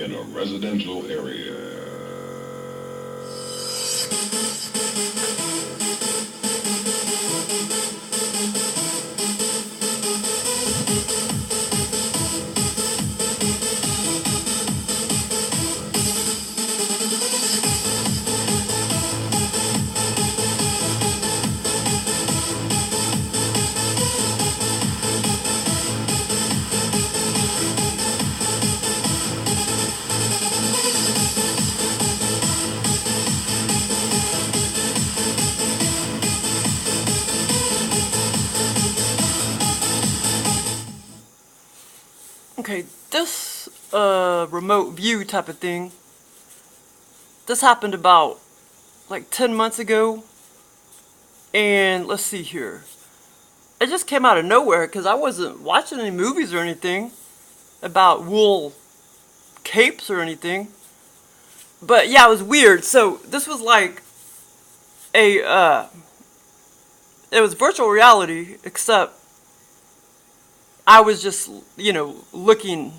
in a residential area. Okay, this remote view type of thing, this happened about like 10 months ago, and let's see here. It just came out of nowhere because I wasn't watching any movies or anything about wool capes or anything. But yeah, it was weird. So this was like it was virtual reality, except I was just, looking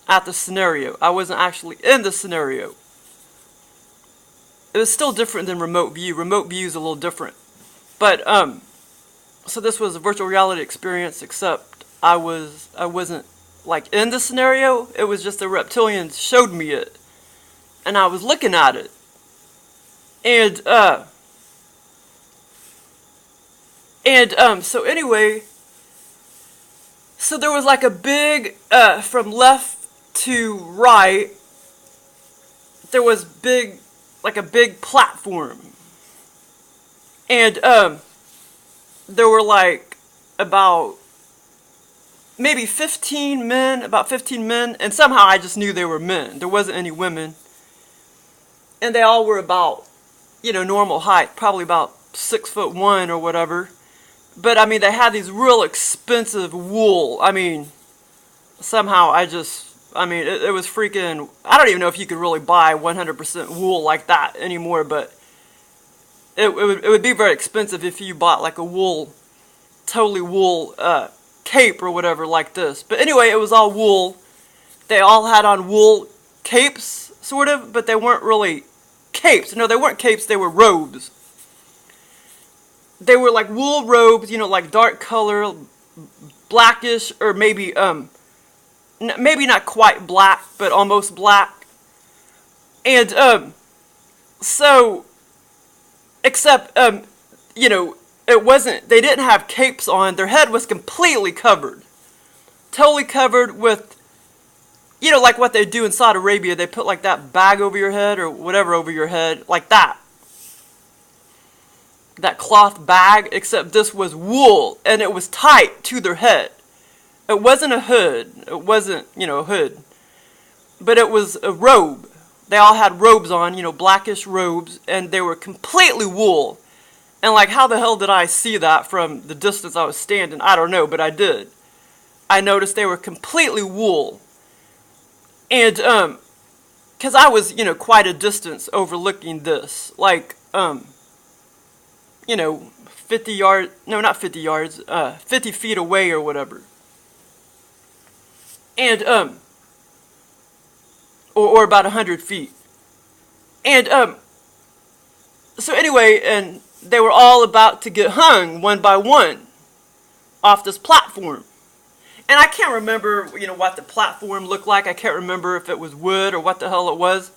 at the scenario. I wasn't actually in the scenario. It was still different than remote view. Remote view is a little different. But, so this was a virtual reality experience, except I wasn't, like, in the scenario. It was just the Reptilians showed me it. And I was looking at it. So anyway, so there was like a big, from left to right, there was like a big platform. And there were like about maybe 15 men, and somehow I just knew they were men. There wasn't any women. And they all were about, normal height, probably about 6'1" or whatever. But I mean, they had these real expensive wool. I mean, somehow it was freaking, I don't even know if you could really buy 100% wool like that anymore, but it would be very expensive if you bought like a totally wool cape or whatever like this. But anyway, it was all wool. They all had on wool capes, sort of, but they weren't really capes. No, they weren't capes, they were robes. They were like wool robes, like dark color, blackish, or maybe maybe not quite black, but almost black. And so, except it wasn't. They didn't have capes on. Their head was completely covered, totally covered with, like what they do in Saudi Arabia. They put like that bag over your head or whatever over your head, like that. That cloth bag, except this was wool, and it was tight to their head. It wasn't a hood. It wasn't, a hood. But it was a robe. They all had robes on, blackish robes, and they were completely wool. And like, how the hell did I see that from the distance I was standing? I don't know, but I did. I noticed they were completely wool. And, because I was, quite a distance overlooking this. Like, 50 yards, no, not 50 yards, 50 feet away or whatever. And, or about 100 feet. And, so anyway, and they were all about to get hung one by one off this platform. And I can't remember, what the platform looked like. I can't remember if it was wood or what the hell it was.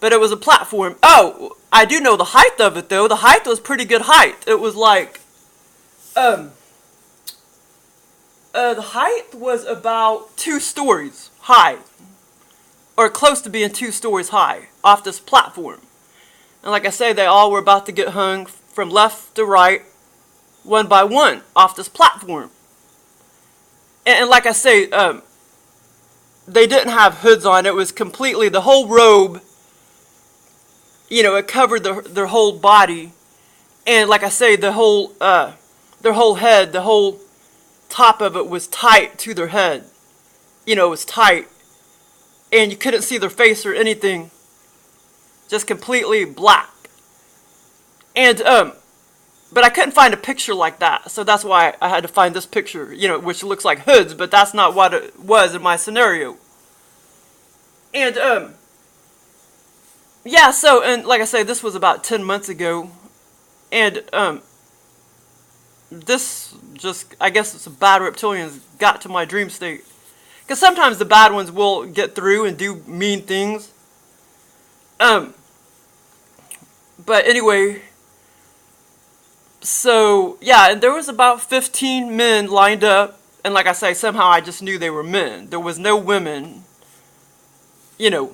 But it was a platform. Oh, I do know the height of it, though. The height was pretty good height. It was like, the height was about 2 stories high. Or close to being 2 stories high off this platform. And like I say, they all were about to get hung from left to right, one by one, off this platform. And like I say, they didn't have hoods on. It was completely, the whole robe, it covered their whole body. And like I say, their whole head, the whole top of it was tight to their head. It was tight. And you couldn't see their face or anything. Just completely black. And, but I couldn't find a picture like that. So that's why I had to find this picture, which looks like hoods, but that's not what it was in my scenario. And yeah, so, and like I say, this was about 10 months ago. And this just, I guess it's a bad reptilians got to my dream state. Because sometimes the bad ones will get through and do mean things. But anyway, so yeah, and there was about 15 men lined up, and like I say, somehow I just knew they were men. There was no women, you know,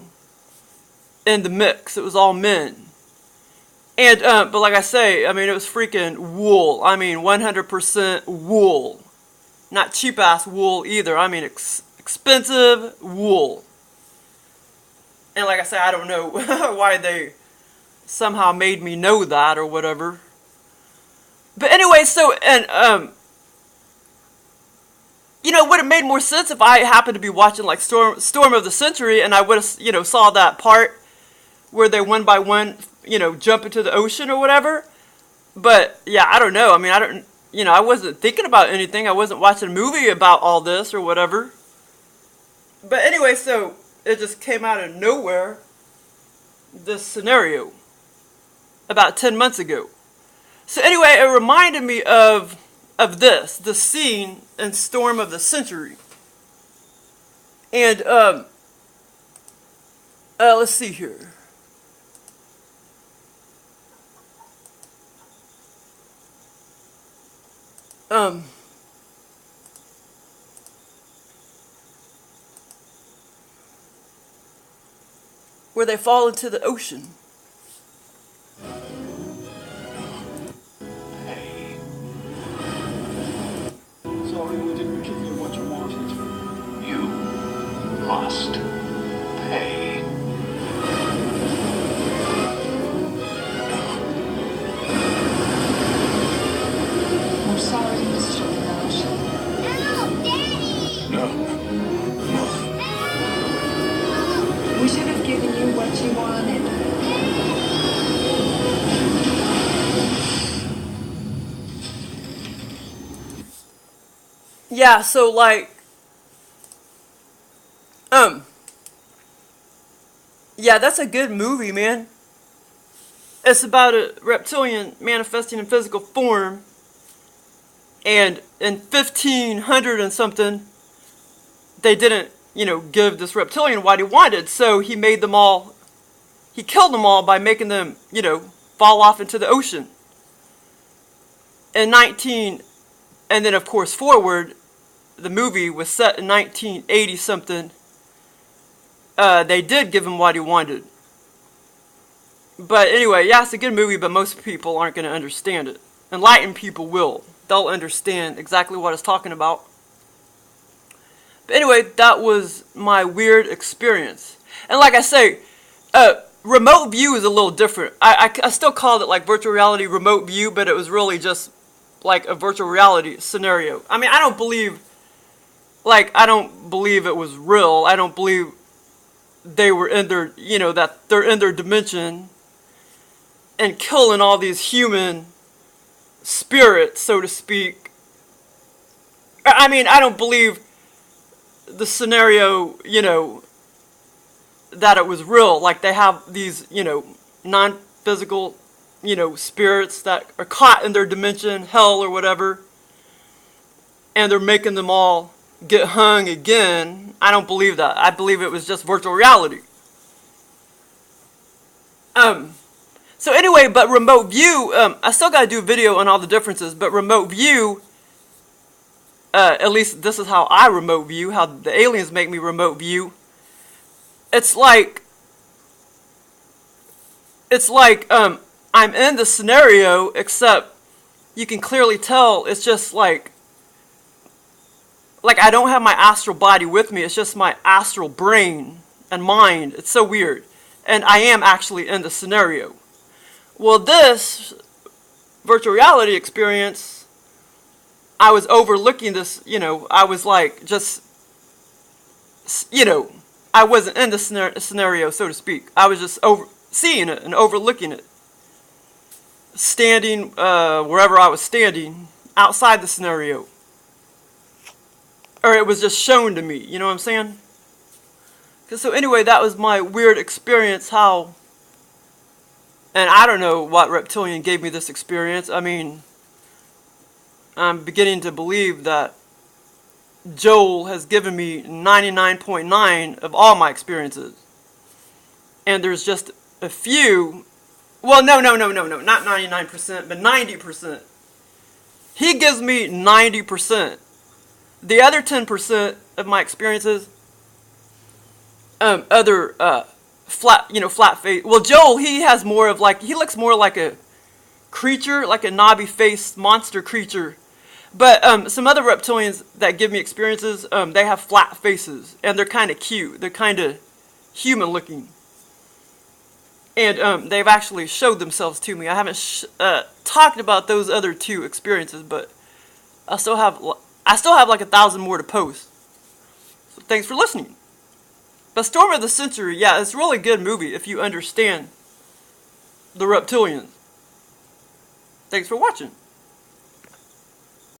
in the mix. It was all men. And but like I say, I mean, it was freaking wool. I mean, 100% wool, not cheap ass wool either. I mean, expensive wool. And like I say, I don't know why they somehow made me know that or whatever. But anyway, so, and, you know, would have made more sense if I happened to be watching, like, Storm of the Century, and I would have, you know, saw that part where they one by one, you know, jump into the ocean or whatever. But, yeah, I don't know. I mean, I wasn't thinking about anything. I wasn't watching a movie about all this or whatever. But anyway, so it just came out of nowhere, this scenario, about 10 months ago. So anyway, it reminded me of the scene in Storm of the Century. And, let's see here. Where they fall into the ocean. Sorry we didn't give you what you wanted. You must pay. I'm sorry, Mr. Minaj. No. We should have given you what you wanted. Yeah, so like, yeah, that's a good movie, man. It's about a reptilian manifesting in physical form, and in 1500 and something, they didn't, you know, give this reptilian what he wanted, so he made them all, he killed them all by making them, you know, fall off into the ocean. In and then of course forward, the movie was set in 1980 something. They did give him what he wanted. But anyway, yeah, it's a good movie, but most people aren't going to understand it. Enlightened people will. They'll understand exactly what it's talking about. But anyway, that was my weird experience. And like I say, remote view is a little different. I still called it like virtual reality remote view, but it was really just like a virtual reality scenario. I mean, I don't believe it was real. I don't believe they were in their, you know, that they're in their dimension and killing all these human spirits, so to speak. I mean, I don't believe the scenario, you know, that it was real. Like they have these, you know, non-physical, you know, spirits that are caught in their dimension, hell or whatever, and they're making them all get hung again. I don't believe that. I believe it was just virtual reality. So anyway, but remote view, I still got to do a video on all the differences, but remote view, at least this is how I remote view, how the aliens make me remote view. It's like I'm in the scenario, except you can clearly tell it's just like I don't have my astral body with me. It's just my astral brain and mind. It's so weird. And I am actually in the scenario. Well, this virtual reality experience, I was overlooking this, you know, I was like just, you know, I wasn't in the scenario, so to speak. I was just seeing it and overlooking it. Standing wherever I was standing, outside the scenario. Or it was just shown to me, you know what I'm saying? So anyway, that was my weird experience, how, and I don't know what reptilian gave me this experience. I mean, I'm beginning to believe that Joel has given me 99.9 of all my experiences. And there's just a few, well, no, not 99%, but 90%. He gives me 90%. The other 10% of my experiences, other flat face. Well, Joel, he has more of like, he looks more like a creature, like a knobby faced monster creature. But some other reptilians that give me experiences, they have flat faces, and they're kind of cute. They're kind of human looking. And they've actually showed themselves to me. I haven't talked about those other two experiences, but I still have like 1,000 more to post. So thanks for listening. But Storm of the Century, yeah, it's a really good movie if you understand the Reptilians. Thanks for watching.